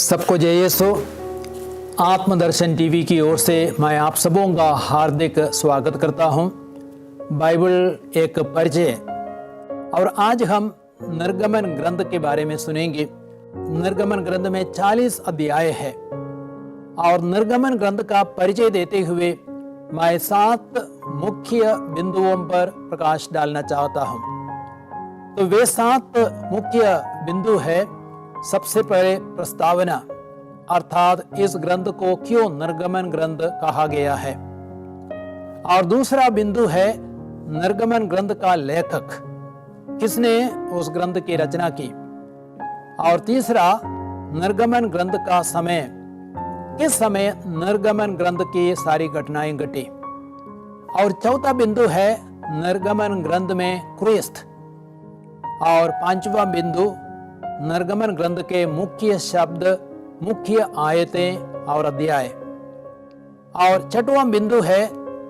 सबको जय यीशु। आत्मदर्शन टीवी की ओर से मैं आप सबों का हार्दिक स्वागत करता हूं। बाइबल एक परिचय और आज हम निर्गमन ग्रंथ के बारे में सुनेंगे। निर्गमन ग्रंथ में 40 अध्याय है और निर्गमन ग्रंथ का परिचय देते हुए मैं 7 मुख्य बिंदुओं पर प्रकाश डालना चाहता हूं। तो वे 7 मुख्य बिंदु है। सबसे पहले प्रस्तावना, अर्थात इस ग्रंथ को क्यों निर्गमन ग्रंथ कहा गया है। और दूसरा बिंदु है निर्गमन ग्रंथ का लेखक, किसने उस ग्रंथ की रचना की। और तीसरा निर्गमन ग्रंथ का समय, किस समय निर्गमन ग्रंथ की सारी घटनाएं घटी। और चौथा बिंदु है निर्गमन ग्रंथ में क्रिस्त। और पांचवा बिंदु निर्गमन ग्रंथ के मुख्य शब्द, मुख्य आयतें और अध्याय। और छठवां बिंदु है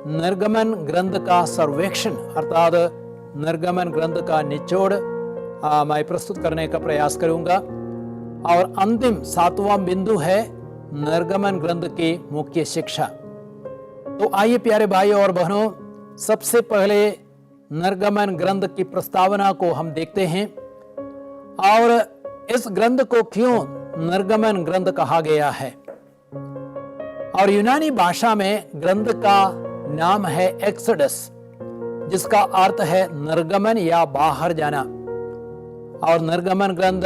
निर्गमन ग्रंथ का सर्वेक्षण, अर्थात निर्गमन ग्रंथ का निचोड़ मैं प्रस्तुत करने का प्रयास करूंगा। और अंतिम 7वां बिंदु है निर्गमन ग्रंथ की मुख्य शिक्षा। तो आइए प्यारे भाइयों और बहनों, सबसे पहले निर्गमन ग्रंथ की प्रस्तावना को हम देखते हैं। और इस ग्रंथ को क्यों निर्गमन ग्रंथ कहा गया है। और यूनानी भाषा में ग्रंथ का नाम है एक्सोडस, जिसका अर्थ है निर्गमन या बाहर जाना। और निर्गमन ग्रंथ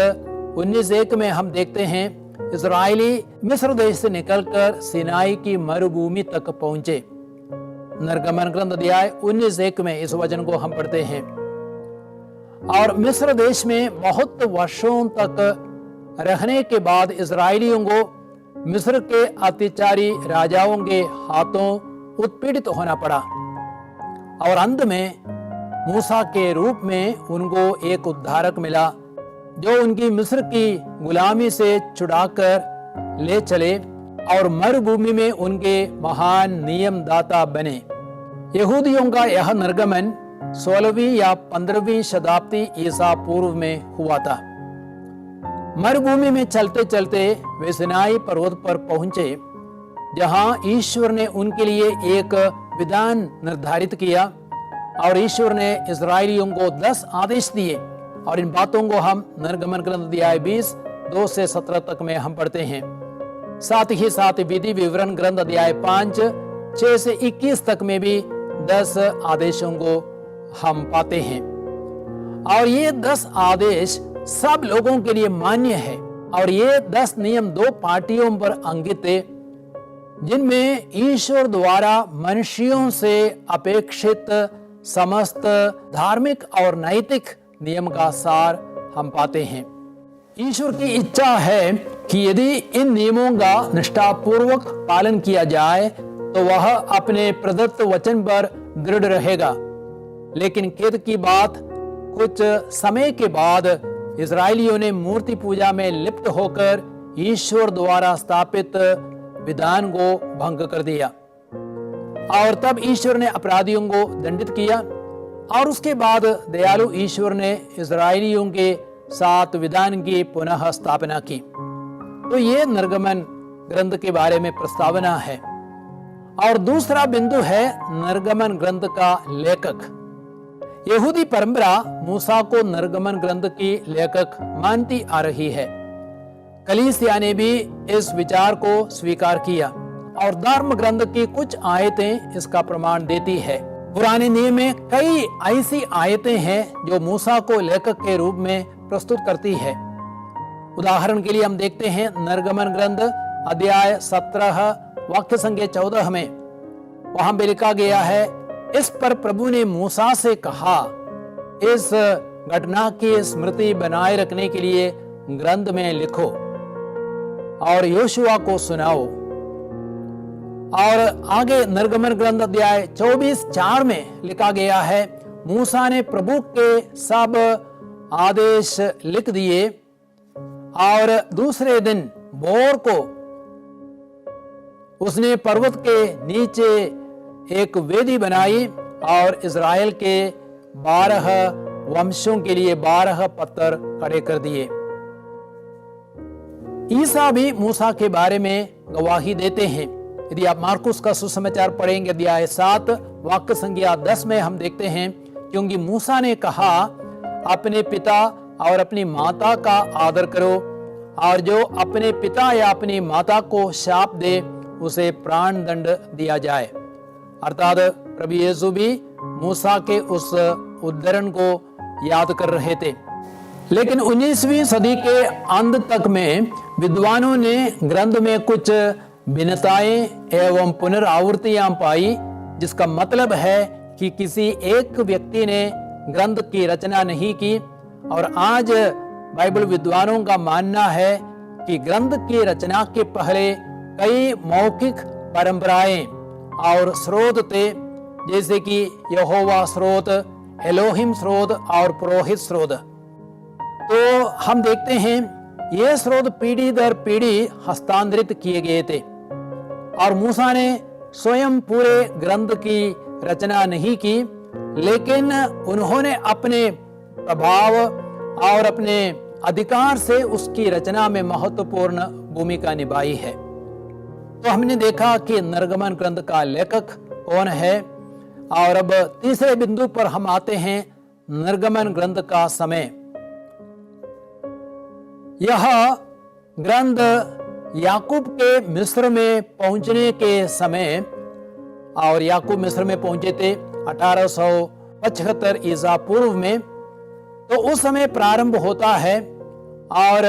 19:1 में हम देखते हैं इस्राएली मिस्र देश से निकलकर सिनाई की मरुभूमि तक पहुंचे। निर्गमन ग्रंथ अध्याय 19:1 में इस वचन को हम पढ़ते हैं। और मिस्र देश में बहुत वर्षों तक रहने के बाद इस्राएलियों को मिस्र के अत्याचारी राजाओं के हाथों उत्पीड़ित होना पड़ा। और अंत में मूसा के रूप में उनको एक उद्धारक मिला, जो उनकी मिस्र की गुलामी से छुड़ाकर ले चले और मरुभूमि में उनके महान नियमदाता बने। यहूदियों का यह निर्गमन 16वीं या 15वीं शताब्दी ईसा पूर्व में हुआ था। मरुभूमि में चलते चलते वे सिनाई पर्वत पर पहुंचे, जहां ईश्वर ने उनके लिए एक विधान निर्धारित किया। और ईश्वर ने इस्राएलियों को 10 आदेश दिए। और इन बातों को हम निर्गमन ग्रंथ अध्याय 20 2 से 17 तक में हम पढ़ते हैं। साथ ही साथ विधि विवरण ग्रंथ अध्याय 5 6 से 21 तक में भी 10 आदेशों को हम पाते हैं। और ये 10 आदेश सब लोगों के लिए मान्य है। और ये 10 नियम 2 पार्टियों पर अंकित है, जिनमें ईश्वर द्वारा मनुष्यों से अपेक्षित समस्त धार्मिक और नैतिक नियम का सार हम पाते हैं। ईश्वर की इच्छा है कि यदि इन नियमों का निष्ठापूर्वक पालन किया जाए तो वह अपने प्रदत्त वचन पर दृढ़ रहेगा। लेकिन खेद की बात, कुछ समय के बाद इस्राएलियों ने मूर्ति पूजा में लिप्त होकर ईश्वर द्वारा स्थापित विधान को भंग कर दिया। और तब ईश्वर ने अपराधियों को दंडित किया। और उसके बाद दयालु ईश्वर ने इस्राएलियों के साथ विधान की पुनः स्थापना की। तो ये निर्गमन ग्रंथ के बारे में प्रस्तावना है। और दूसरा बिंदु है निर्गमन ग्रंथ का लेखक। यहूदी परंपरा मूसा को निर्गमन ग्रंथ की लेखक मानती आ रही है। कलीसिया ने भी इस विचार को स्वीकार किया। और धर्म ग्रंथ की कुछ आयतें इसका प्रमाण देती है। पुराने नियम में कई ऐसी आयतें हैं जो मूसा को लेखक के रूप में प्रस्तुत करती है। उदाहरण के लिए हम देखते हैं निर्गमन ग्रंथ अध्याय 17 वाक्य संख्या 14 में, वहां भी लिखा गया है, इस पर प्रभु ने मूसा से कहा, इस घटना की स्मृति बनाए रखने के लिए ग्रंथ में लिखो और योशुआ को सुनाओ। और आगे निर्गमन ग्रंथ अध्याय 24:4 में लिखा गया है, मूसा ने प्रभु के सब आदेश लिख दिए और दूसरे दिन भोर को उसने पर्वत के नीचे एक वेदी बनाई और इज़राइल के 12 वंशों के लिए 12 पत्थर खड़े कर दिए। ईसा भी मूसा के बारे में गवाही देते हैं। यदि आप मार्कुस का सुसमाचार पढ़ेंगे अध्याय 7 वाक्य संख्या 10 में हम देखते हैं, क्योंकि मूसा ने कहा अपने पिता और अपनी माता का आदर करो, और जो अपने पिता या अपनी माता को शाप दे उसे प्राण दंड दिया जाए। अर्थात प्रभु यीशु भी मूसा के उस उद्धरण को याद कर रहे थे। लेकिन 19वीं सदी के अंत तक में विद्वानों ने ग्रंथ में कुछ भिन्नताएं एवं पुनरावृत्तियां पाई, जिसका मतलब है कि किसी एक व्यक्ति ने ग्रंथ की रचना नहीं की। और आज बाइबल विद्वानों का मानना है कि ग्रंथ की रचना के पहले कई मौखिक परंपराएं और स्रोत थे, जैसे कि यहोवा स्रोत, एलोहिम स्रोत और पुरोहित स्रोत। तो हम देखते हैं ये स्रोत पीढ़ी दर पीढ़ी हस्तांतरित किए गए थे, और मूसा ने स्वयं पूरे ग्रंथ की रचना नहीं की, लेकिन उन्होंने अपने प्रभाव और अपने अधिकार से उसकी रचना में महत्वपूर्ण भूमिका निभाई है। तो हमने देखा कि निर्गमन ग्रंथ का लेखक कौन है, और अब तीसरे बिंदु पर हम आते हैं, निर्गमन ग्रंथ का समय। यह ग्रंथ याकूब के मिस्र में पहुंचने के समय, और याकूब मिस्र में पहुंचे थे 1875 ईसा पूर्व में, तो उस समय प्रारंभ होता है और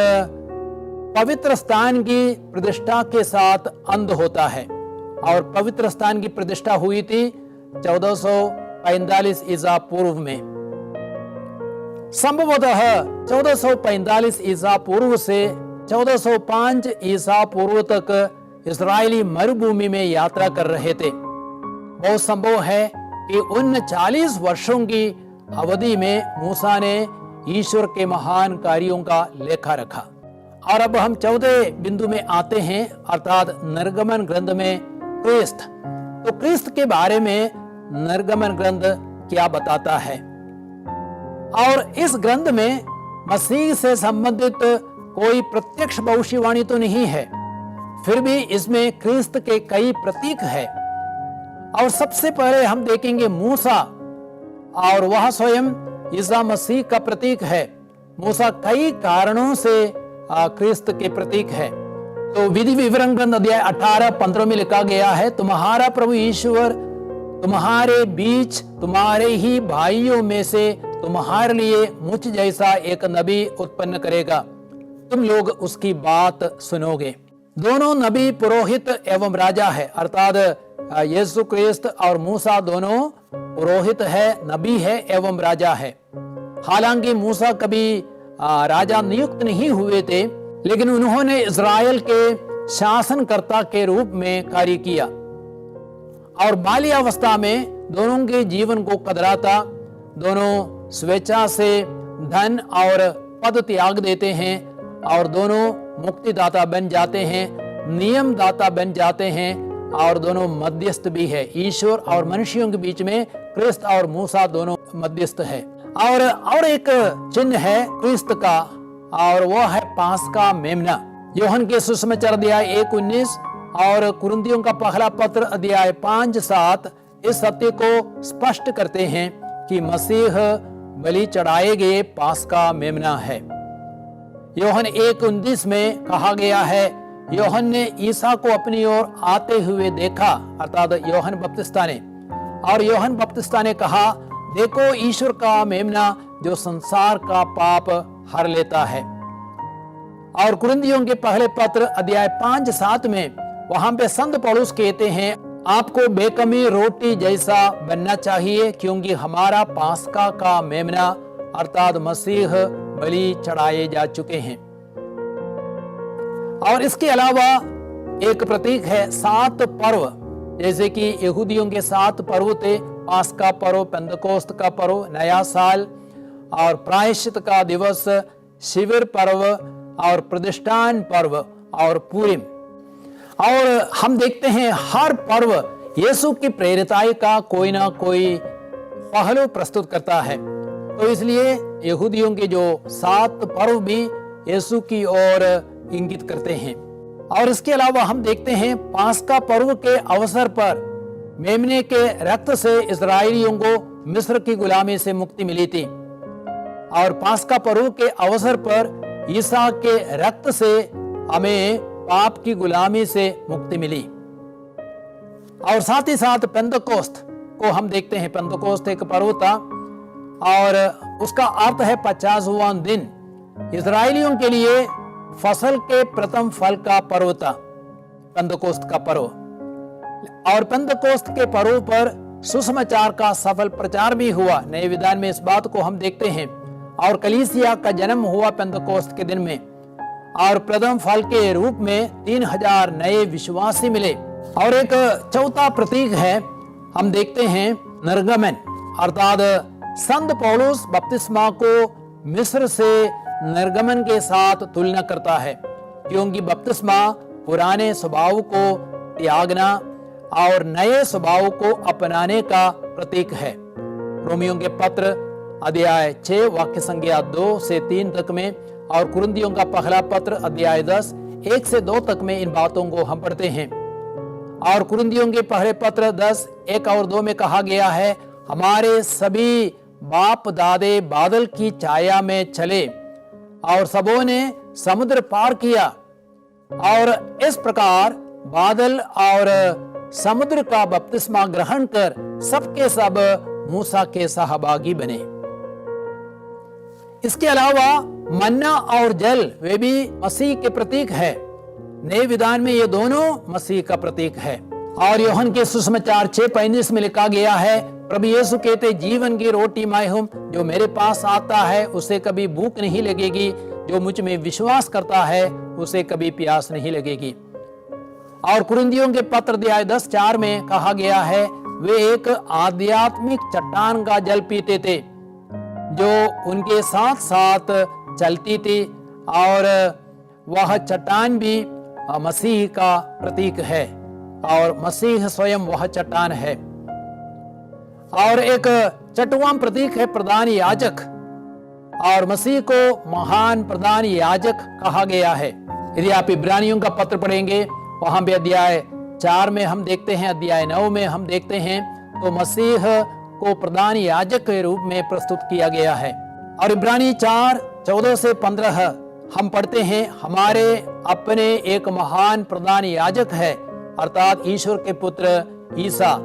पवित्र स्थान की प्रतिष्ठा के साथ अंत होता है। और पवित्र स्थान की प्रतिष्ठा हुई थी 1445 ईसा पूर्व में। संभवतः 1445 ईसा पूर्व से 1405 ईसा पूर्व तक इस्राएली मरुभूमि में यात्रा कर रहे थे। बहुत संभव है कि उन 40 वर्षों की अवधि में मूसा ने ईश्वर के महान कार्यों का लेखा रखा। और अब हम 14 बिंदु में आते हैं, अर्थात निर्गमन ग्रंथ में क्रिस्त। तो क्रिस्त के बारे में निर्गमन ग्रंथ क्या बताता है? और इस ग्रंथ में मसीह से संबंधित कोई प्रत्यक्ष भविष्यवाणी तो नहीं है, फिर भी इसमें क्रिस्त के कई प्रतीक है। और सबसे पहले हम देखेंगे मूसा, और वह स्वयं ईसा मसीह का प्रतीक है। मूसा कई कारणों से क्रिस्त के प्रतीक है। तो विधि विवरण ग्रंथ अध्याय 18-15 में लिखा गया है, तुम्हारा प्रभु ईश्वर तुम्हारे बीच तुम्हारे ही भाइयों में से तुम्हारे लिए मुझ जैसा एक नबी उत्पन्न करेगा, तुम लोग उसकी बात सुनोगे। दोनों नबी पुरोहित एवं राजा है, अर्थात यीशु क्रिस्त और मूसा दोनों पुरोहित है, नबी है एवं राजा है। हालांकि मूसा कभी राजा नियुक्त नहीं हुए थे, लेकिन उन्होंने इज़राइल के शासनकर्ता के रूप में कार्य किया। और बाल्यावस्था में दोनों के जीवन को कदराता, दोनों स्वेच्छा से धन और पद त्याग देते हैं, और दोनों मुक्तिदाता बन जाते हैं, नियमदाता बन जाते हैं, और दोनों मध्यस्थ भी है। ईश्वर और मनुष्यों के बीच में क्रिस्त और मूसा दोनों मध्यस्थ है। और एक चिन्ह है क्रिस्त का, और वह है पास्का मेमना। यूहन्ना के सुसमाचार अध्याय 1:19 और कुरिन्थियों का पहला पत्र अध्याय 5:7 इस सत्य को स्पष्ट करते हैं कि मसीह बलि चढ़ाए गए पास्का मेमना है। यूहन्ना 1:19 में कहा गया है, यूहन्ना ने ईसा को अपनी ओर आते हुए देखा, अर्थात यूहन्ना बपतिस्ता ने, और यूहन्ना बपतिस्ता ने कहा, देखो ईश्वर का मेमना जो संसार का पाप हर लेता है। और कुरिन्थियों के पहले पत्र अध्याय 5:7 में वहां पे संत पौलुस कहते हैं, आपको बेकमी रोटी जैसा बनना चाहिए, क्योंकि हमारा पास्का का मेमना अर्थात मसीह बलि चढ़ाए जा चुके हैं। और इसके अलावा एक प्रतीक है 7 पर्व, जैसे कि यहूदियों के 7 पर्व थे, पास्का पर्व, पेंतकोस्त का पर्व, नया साल, और प्रायश्चित का दिवस, शिविर पर्व, और प्रतिष्ठान पर्व, और पूरिम। और हम देखते हैं हर पर्व यीशु की प्रेरिताई का कोई ना कोई पहलू प्रस्तुत करता है। तो इसलिए यहूदियों के जो 7 पर्व भी यीशु की ओर इंगित करते हैं। और इसके अलावा हम देखते हैं पास्का पर्व के अवसर पर मेमने के रक्त से इस्राएलियों को मिस्र की गुलामी से मुक्ति मिली थी, और पास्का पर्व के अवसर पर ईसा के रक्त से हमें पाप की गुलामी से मुक्ति मिली। और साथ ही साथ पेंतकोस्त को हम देखते हैं। पेंतकोस्त एक पर्व था और उसका अर्थ है 50वां दिन। इस्राएलियों के लिए फसल के प्रथम फल का पर्व था पेंतकोस्त का पर्व। और पेंतकोस्त के पर्व पर सुसमाचार का सफल प्रचार भी हुआ। नए विधान में इस बात को हम देखते हैं। और कलीसिया का जन्म हुआ पेंतकोस्त के दिन में, और प्रथम फल के रूप में 3000 नए विश्वासी मिले। और एक चौथा प्रतीक है, हम देखते हैं निर्गमन, अर्थात संत पौलुस बपतिस्मा को मिस्र से निर्गमन के साथ तुलना करता है, क्योंकि बपतिस्मा पुराने स्वभाव को त्यागना और नए स्वभाव को अपनाने का प्रतीक है। रोमियों के पत्र अध्याय 6 वाक्य संख्या 2 से 3 तक में, और कुरिन्थियों का पहला पत्र अध्याय 10 1 से 2 तक में इन बातों को हम पढ़ते हैं। और कुरिन्थियों के पहले पत्र 10 1 और 2 में कहा गया है, हमारे सभी बाप दादे बादल की छाया में चले और सबों ने समुद्र पार किया, और इस प्रकार बादल और समुद्र का बपतिस्मा ग्रहण कर सबके सब मूसा के सहभागी बने। इसके अलावा मन्ना और जल वे भी मसीह के प्रतीक है। नए विधान में ये दोनों मसीह का प्रतीक है। और यूहन्ना के सुसमाचार 6:35 में लिखा गया है, प्रभु यीशु कहते, जीवन की रोटी मैं हूं, जो मेरे पास आता है उसे कभी भूख नहीं लगेगी, जो मुझ में विश्वास करता है उसे कभी प्यास नहीं लगेगी। और कुरिन्थियों के पत्र अध्याय 10:4 में कहा गया है, वे एक आध्यात्मिक चट्टान का जल पीते थे जो उनके साथ साथ चलती थी, और वह चट्टान भी मसीह का प्रतीक है, और मसीह स्वयं वह चट्टान है। और एक छठवां प्रतीक है प्रधान याजक, और मसीह को महान प्रधान याजक कहा गया है। यदि आप इब्रानियों का पत्र पढ़ेंगे, वहां भी अध्याय 4 में हम देखते हैं, अध्याय 9 में हम देखते हैं, तो मसीह को प्रधान याजक के रूप में प्रस्तुत किया गया है। और इब्रानी 4:14 से 15 हम पढ़ते हैं, हमारे अपने एक महान प्रधान याजक है, अर्थात ईश्वर के पुत्र ईसा,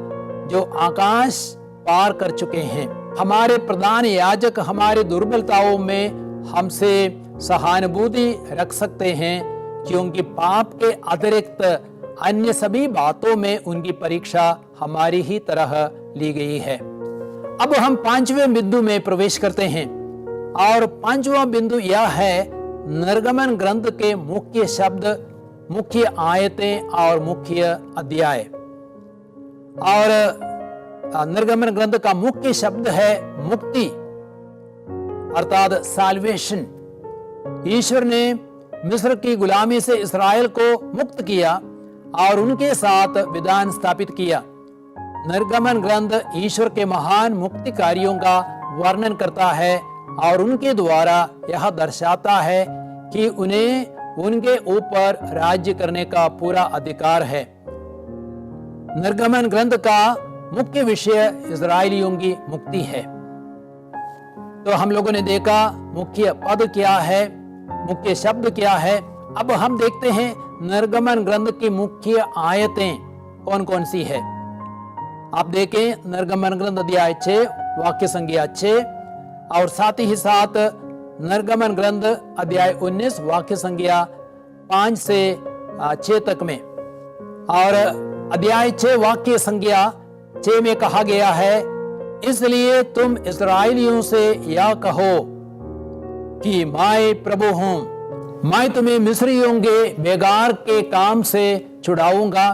जो आकाश पार कर चुके हैं। हमारे प्रधान याजक हमारी दुर्बलताओं में हमसे सहानुभूति रख सकते हैं, क्योंकि पाप के अतिरिक्त अन्य सभी बातों में उनकी परीक्षा हमारी ही तरह ली गई है। अब हम 5वें बिंदु में प्रवेश करते हैं, और 5वां बिंदु यह है निर्गमन ग्रंथ के मुख्य शब्द, मुख्य आयतें और मुख्य अध्याय। और निर्गमन ग्रंथ का मुख्य शब्द है मुक्ति, अर्थात साल्वेशन। ईश्वर ने मिस्र की गुलामी से इस्राएल को मुक्त किया और उनके साथ विधान स्थापित किया। निर्गमन ग्रंथ ईश्वर के महान मुक्ति कार्यों का वर्णन करता है, और उनके द्वारा यह दर्शाता है कि उन्हें उनके ऊपर राज्य करने का पूरा अधिकार है। निर्गमन ग्रंथ का मुख्य विषय इस्राएलियों की मुक्ति है। तो हम लोगों ने देखा मुख्य पद क्या है, मुख्य शब्द क्या है। अब हम देखते हैं निर्गमन ग्रंथ की मुख्य आयतें कौन कौन सी है। आप देखें निर्गमन ग्रंथ अध्याय 6 वाक्य संख्या 6, और साथ ही साथ निर्गमन ग्रंथ अध्याय 19 वाक्य संख्या 5 से 6 तक में। और अध्याय 6 वाक्य संख्या 6 में कहा गया है, इसलिए तुम इस्राएलियों से यह कहो कि मैं प्रभु हूं, मैं तुम्हें मिस्रियों के बेगार के काम से छुड़ाऊंगा,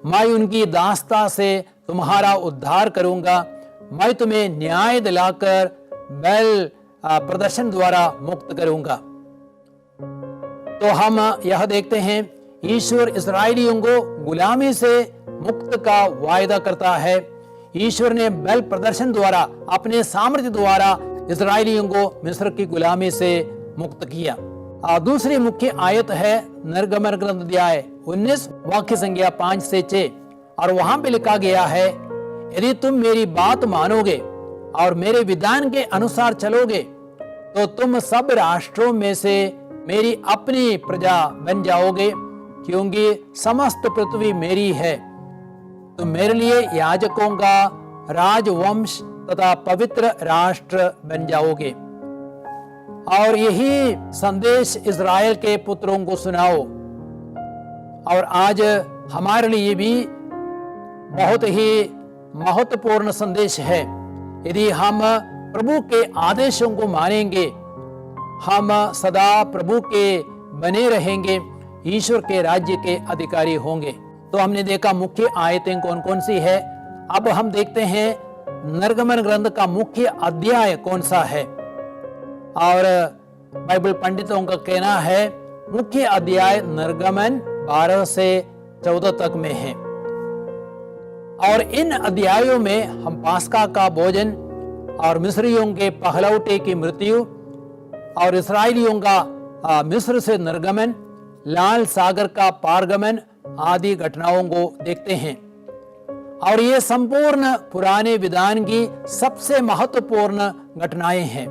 मैं उनकी दास्ता से तुम्हारा उद्धार करूंगा, मैं तुम्हें न्याय दिलाकर बैल प्रदर्शन द्वारा मुक्त करूंगा। तो हम यह देखते हैं ईश्वर इस्राएलियों को गुलामी से मुक्त का वायदा करता है। ईश्वर ने बैल प्रदर्शन द्वारा, अपने सामर्थ्य द्वारा इस्राएलियों को मिस्र की गुलामी से मुक्त किया। दूसरी मुख्य आयत है निर्गमन ग्रंथ अध्याय 19 वाक्य संख्या 5 से 6, और वहां पे लिखा गया है, यदि तुम मेरी बात मानोगे और मेरे विधान के अनुसार चलोगे तो तुम सब राष्ट्रों में से मेरी अपनी प्रजा बन जाओगे, क्योंकि समस्त पृथ्वी मेरी है। तुम मेरे लिए याजकों का राजवंश तथा पवित्र राष्ट्र बन जाओगे। और यही संदेश इज़राइल के पुत्रों को सुनाओ। और आज हमारे लिए भी बहुत ही महत्वपूर्ण संदेश है। यदि हम प्रभु के आदेशों को मानेंगे, हम सदा प्रभु के बने रहेंगे, ईश्वर के राज्य के अधिकारी होंगे। तो हमने देखा मुख्य आयतें कौन कौन सी है। अब हम देखते हैं निर्गमन ग्रंथ का मुख्य अध्याय कौन सा है। और बाइबल पंडितों का कहना है मुख्य अध्याय निर्गमन 12 से 14 तक में है। और इन अध्यायों में हम पास्का का भोजन और मिस्रियों के पहलौठे की मृत्यु और इस्राएलियों का मिस्र से निर्गमन, लाल सागर का पारगमन आदि घटनाओं को देखते हैं। और ये संपूर्ण पुराने विधान की सबसे महत्वपूर्ण घटनाएं हैं।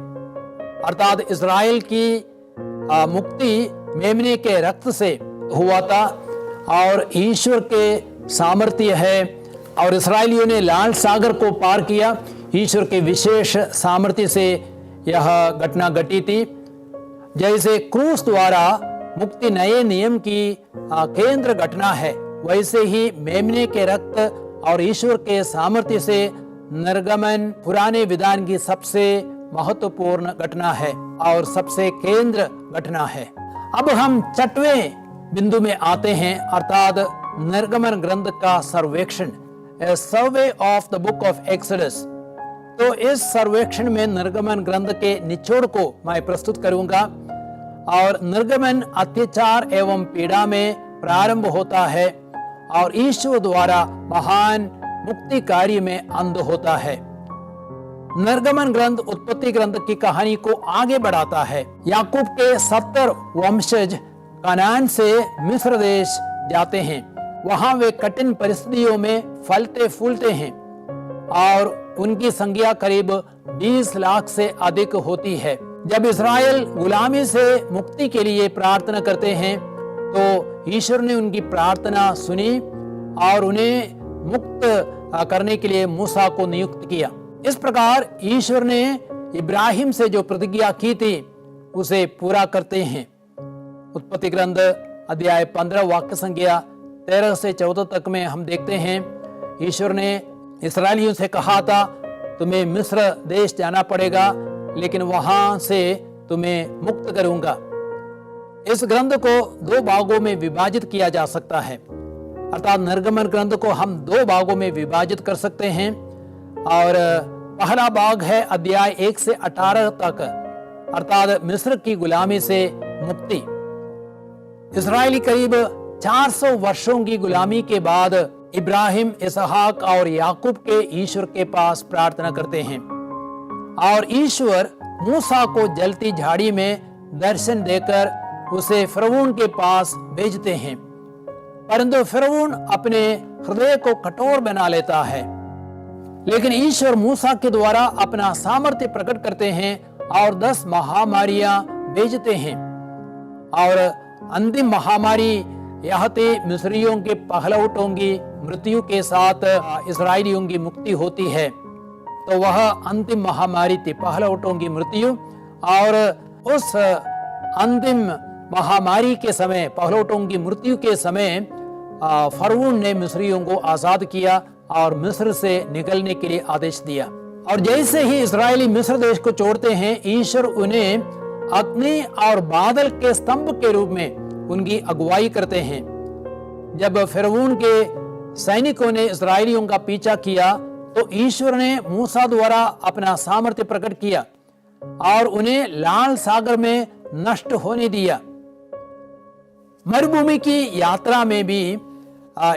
अर्थात इज़राइल की मुक्ति मेमने के रक्त से हुआ था और ईश्वर के सामर्थ्य है। और इस्राएलियों ने लाल सागर को पार किया, ईश्वर के विशेष सामर्थ्य से यह घटना घटी थी। जैसे क्रूस द्वारा मुक्ति नए नियम की केंद्र घटना है, वैसे ही मेमने के रक्त और ईश्वर के सामर्थ्य से निर्गमन पुराने विधान की सबसे महत्वपूर्ण घटना है और सबसे केंद्र घटना है। अब हम 6वें बिंदु में आते हैं, अर्थात निर्गमन ग्रंथ का सर्वेक्षण, survey of the book of exodus. तो इस सर्वेक्षण में निर्गमन ग्रंथ के निचोड़ को मैं प्रस्तुत करूंगा। और निर्गमन अत्याचार एवं पीड़ा में प्रारंभ होता है और ईश्वर द्वारा महान मुक्ति कार्य में अंत होता है। निर्गमन ग्रंथ उत्पत्ति ग्रंथ की कहानी को आगे बढ़ाता है। याकूब के 70 वंशज कनान से मिस्र देश जाते हैं। वहां वे कठिन परिस्थितियों में फलते फूलते हैं और उनकी संख्या करीब 20 लाख से अधिक होती है। जब इस्राएल गुलामी से मुक्ति के लिए प्रार्थना करते हैं तो ईश्वर ने उनकी प्रार्थना सुनी और उन्हें मुक्त करने के लिए मूसा को नियुक्त किया। इस प्रकार ईश्वर ने इब्राहिम से जो प्रतिज्ञा की थी उसे पूरा करते हैं। उत्पत्ति ग्रंथ अध्याय 15 वाक्य संख्या 13 से 14 तक में हम देखते हैं, ईश्वर ने इस्राएलियों से कहा था तुम्हें मिस्र देश जाना पड़ेगा, लेकिन वहां से तुम्हें मुक्त करूंगा। इस ग्रंथ को 2 भागों में विभाजित किया जा सकता है, अर्थात निर्गमन ग्रंथ को हम 2 भागों में विभाजित कर सकते हैं। और पहला भाग है अध्याय 1 से 18 तक, अर्थात मिस्र की गुलामी से मुक्ति। इस्राएली करीब 400 वर्षों की गुलामी के बाद इब्राहिम, इसहाक और याकूब के ईश्वर के पास प्रार्थना करते हैं और ईश्वर मूसा को जलती झाड़ी में दर्शन देकर उसे फिरौन के पास भेजते हैं। परंतु फिरौन अपने हृदय को कठोर बना लेता है, लेकिन ईश्वर मूसा के द्वारा अपना सामर्थ्य प्रकट करते हैं और 10 महामारियां भेजते हैं। और अंतिम महामारी यह थी मिस्रियों के पहलौठों की मृत्यु के साथ इस्राएलियों की मुक्ति होती है। तो वह अंतिम महामारी थी, पहलौठों की मृत्यु। और उस अंतिम महामारी के समय, पहलौठों की मृत्यु के समय फरऊन ने मिस्रियों को आजाद किया और मिस्र से निकलने के लिए आदेश दिया। और जैसे ही इस्राएली मिस्र देश को छोड़ते हैं, ईश्वर उन्हें अग्नि और बादल के स्तंभ के रूप में उनकी अगुवाई करते हैं। जब फिरौन के सैनिकों ने इस्राएलियों का पीछा किया तो ईश्वर ने मूसा द्वारा अपना सामर्थ्य प्रकट किया और उन्हें लाल सागर में नष्ट होने दिया। मरुभूमि की यात्रा में भी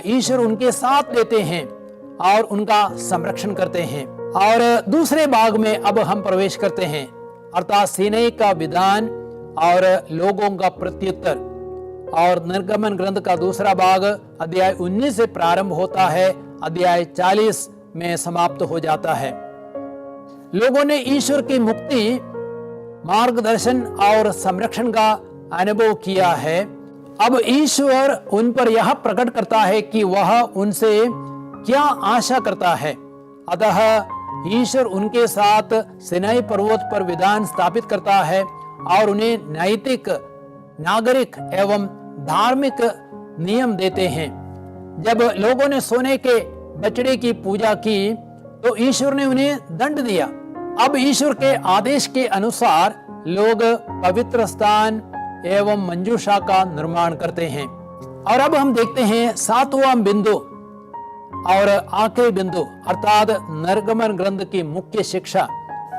ईश्वर उनके साथ देते हैं और उनका संरक्षण करते हैं। और दूसरे भाग में अब हम प्रवेश करते हैं, अर्थात सीनै का विधान और लोगों का प्रत्युत्तर। और निर्गमन ग्रंथ का दूसरा भाग अध्याय 19 से प्रारंभ होता है, अध्याय 40 में समाप्त हो जाता है। लोगों ने ईश्वर की मुक्ति, मार्गदर्शन और संरक्षण का अनुभव किया है। अब ईश्वर उन पर यह प्रकट करता है कि वह उनसे क्या आशा करता है। अतः ईश्वर उनके साथ सिनाई पर्वत पर विधान स्थापित करता है और उन्हें नैतिक, नागरिक एवं धार्मिक नियम देते हैं। जब लोगों ने सोने के बछड़े की पूजा की तो ईश्वर ने उन्हें दंड दिया। अब ईश्वर के आदेश के अनुसार लोग पवित्र स्थान एवं मंजूषा का निर्माण करते हैं। और अब हम देखते हैं 7वां बिंदु और आखिरी बिंदु अर्थात निर्गमन ग्रंथ की मुख्य शिक्षा।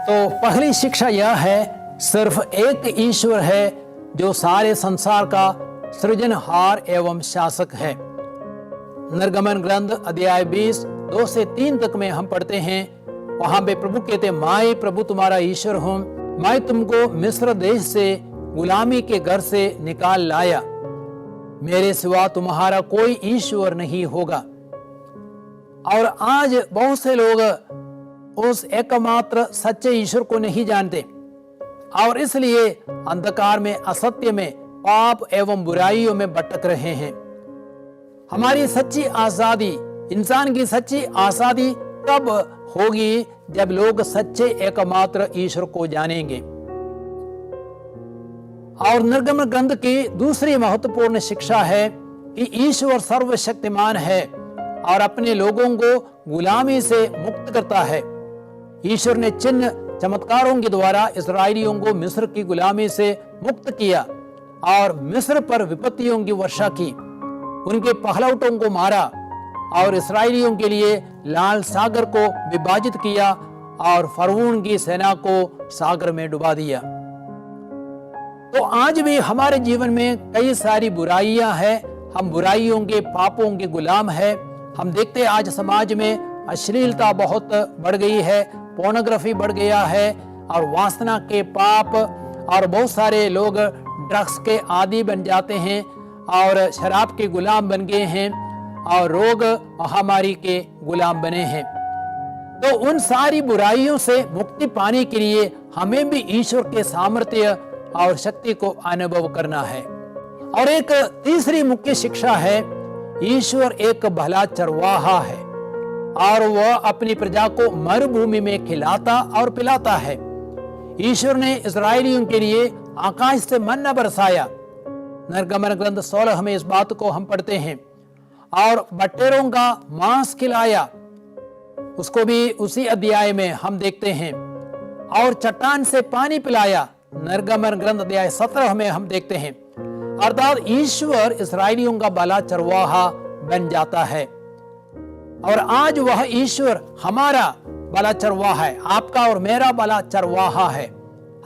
तो पहली शिक्षा यह है, सिर्फ एक ईश्वर है जो सारे संसार का सृजनहार एवं शासक है। निर्गमन ग्रंथ अध्याय 20 2 से 3 तक में हम पढ़ते हैं, वहां पे प्रभु कहते, मैं प्रभु तुम्हारा ईश्वर हूं, मैं तुमको मिस्र देश से गुलामी के घर से निकाल लाया, मेरे सिवा तुम्हारा कोई ईश्वर नहीं होगा। और आज बहुत से लोग उस एकमात्र सच्चे ईश्वर को नहीं जानते और इसलिए अंधकार में, असत्य में, पाप एवं बुराइयों में भटक रहे हैं। हमारी सच्ची आजादी, इंसान की सच्ची आजादी तब होगी जब लोग सच्चे एकमात्र ईश्वर को जानेंगे। और निर्गमन ग्रंथ की दूसरी महत्वपूर्ण शिक्षा है कि ईश्वर सर्वशक्तिमान है और अपने लोगों को गुलामी से मुक्त करता है। ईश्वर ने चिन्ह चमत्कारों के द्वारा इस्राएलियों को मिस्र की गुलामी से मुक्त किया और मिस्र पर विपत्तियों की वर्षा की, उनके पहलौठों को मारा और इस्राएलियों के लिए लाल सागर को विभाजित किया और फरऊन की सेना को सागर में डुबा दिया। तो आज भी हमारे जीवन में कई सारी बुराइयां हैं, हम बुराइयों के, पापों के गुलाम हैं। हम देखते हैं आज समाज में अश्लीलता बहुत बढ़ गई है, पोर्नोग्राफी बढ़ गया है और वासना के पाप, और बहुत सारे लोग ड्रग्स के आदी बन जाते हैं और शराब के गुलाम बन गए हैं और रोग महामारी के गुलाम बने हैं। तो उन सारी बुराइयों से मुक्ति पाने के लिए हमें भी ईश्वर के सामर्थ्य और शक्ति को अनुभव करना है। और एक तीसरी मुख्य शिक्षा है, ईश्वर एक भला चरवाहा है और वह अपनी प्रजा को मरुभूमि में खिलाता और पिलाता है। ईश्वर ने इस्राएलियों के लिए आकाश से मन्ना बरसाया। निर्गमन ग्रंथ 16 में इस बात को हम पढ़ते हैं। और बटेरों का मांस खिलाया, उसको भी उसी अध्याय में हम देखते हैं। और चट्टान से पानी पिलाया, निर्गमन ग्रंथ अध्याय 17 में हम देखते हैं। अर्थात ईश्वर इस्राएलियों का भला चरवाहा बन जाता है और आज वह ईश्वर हमारा भला चरवाहा है, आपका और मेरा भला चरवाहा है।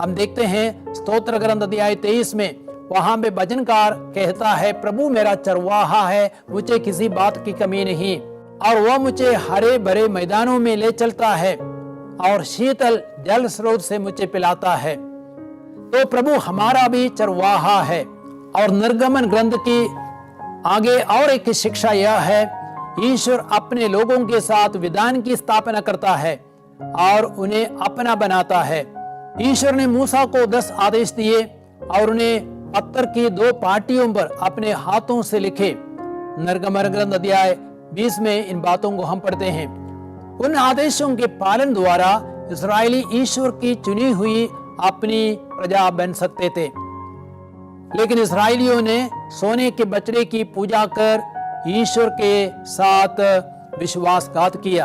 हम देखते हैं स्तोत्र ग्रंथ अध्याय 23 में, वहां पे भजनकार कहता है, प्रभु मेरा चरवाहा है, मुझे किसी बात की कमी नहीं, और वह मुझे हरे भरे मैदानों में ले चलता है और शीतल जल स्रोत से मुझे पिलाता है। तो प्रभु हमारा भी चरवाहा है। और निर्गमन ग्रंथ की आगे और एक शिक्षा यह है, ईश्वर अपने लोगों के साथ विधान की स्थापना करता है और उन्हें अपना बनाता है। ईश्वर ने मूसा को 10 आदेश दिए और उन्हें पत्थर की 2 पाटियों पर अपने हाथों से लिखे। निर्गमन ग्रंथ अध्याय 20 में इन बातों को हम पढ़ते हैं। उन आदेशों के पालन द्वारा इस्राएली ईश्वर की चुनी हुई अपनी प्रजा बन सकते थे, लेकिन इस्राएलियों ने सोने के बछड़े की पूजा कर ईश्वर के साथ विश्वासघात किया।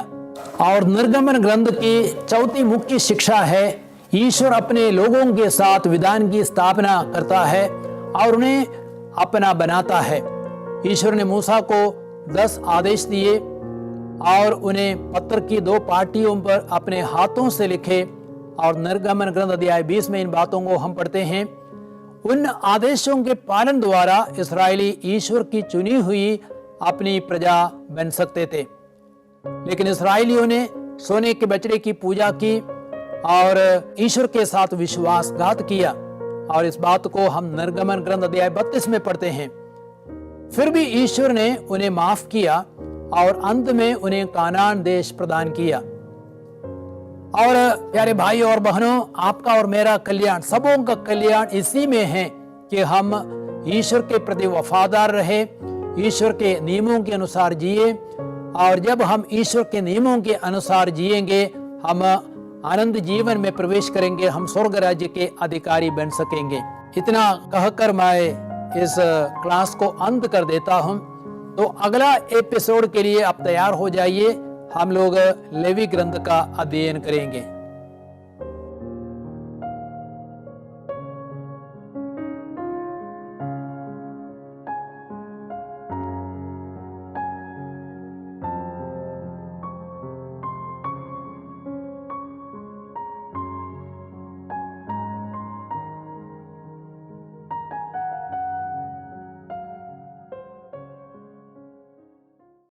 और निर्गमन ग्रंथ की चौथी मुख्य शिक्षा है, ईश्वर अपने लोगों के साथ विधान की स्थापना करता है और उन्हें अपना बनाता है। ईश्वर ने मूसा को 10 आदेश दिए और उन्हें पत्थर की 2 पाटियों पर अपने हाथों से लिखे। और निर्गमन ग्रंथ अध्याय 20 में इन बातों को हम पढ़ते हैं। उन आदेशों के पालन द्वारा इस्राएली ईश्वर की चुनी हुई अपनी प्रजा बन सकते थे, लेकिन इस्राएलियों ने सोने के बछड़े की पूजा की और ईश्वर के साथ विश्वासघात किया और इस बात को हम निर्गमन ग्रंथ अध्याय 32 में पढ़ते हैं। फिर भी ईश्वर ने उन्हें माफ किया और अंत में उन्हें कानान देश प्रदान किया। और प्यारे भाई और बहनों, आपका और मेरा कल्याण, सबों का कल्याण इसी में है कि हम ईश्वर के प्रति वफादार रहे, ईश्वर के नियमों के अनुसार जिए। और जब हम ईश्वर के नियमों के अनुसार जिएंगे, हम आनंद जीवन में प्रवेश करेंगे, हम स्वर्ग राज्य के अधिकारी बन सकेंगे। इतना कहकर मैं इस क्लास को अंत कर देता हूं। तो अगला एपिसोड के लिए आप तैयार हो जाइए, हम लोग लेवी ग्रंथ का अध्ययन करेंगे।